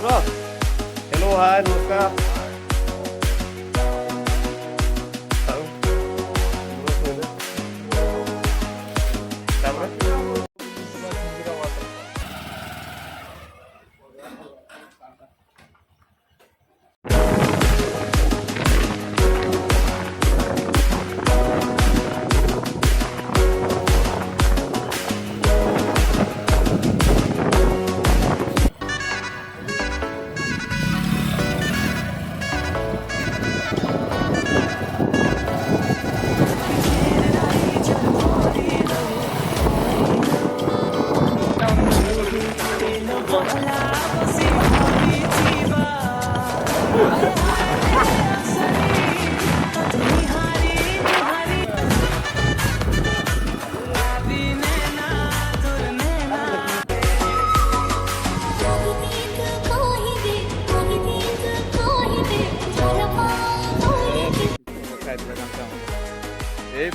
Hello hi नमस्कार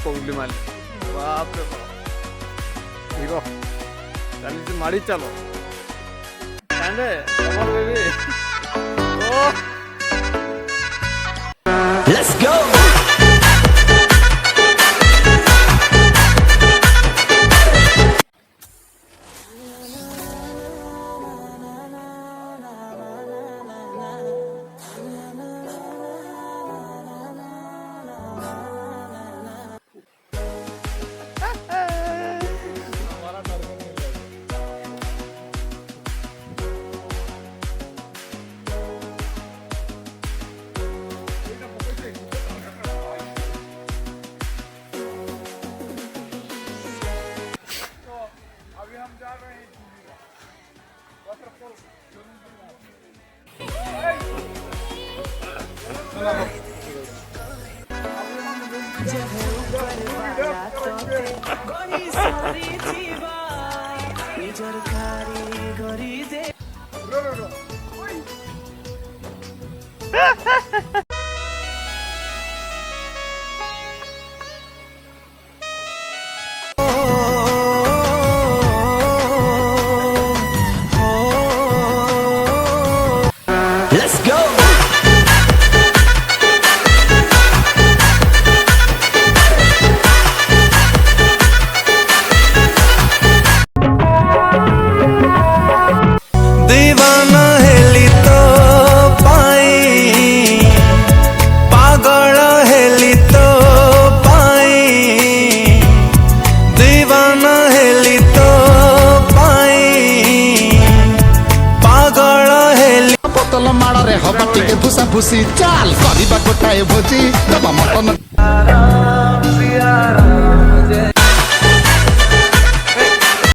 पगली माली बाप रे बाप हीरो चली से मारी चलो कांदे कमर baby oh let's go Let's go! दीवाना हेली तो पाई पागल हेली तो पाई दीवाना हेली तो पाई पागल हेली बोतल माड़े हवा टिके भूसा भूसी चाल करिबा गोटाए भोजी दबा मटन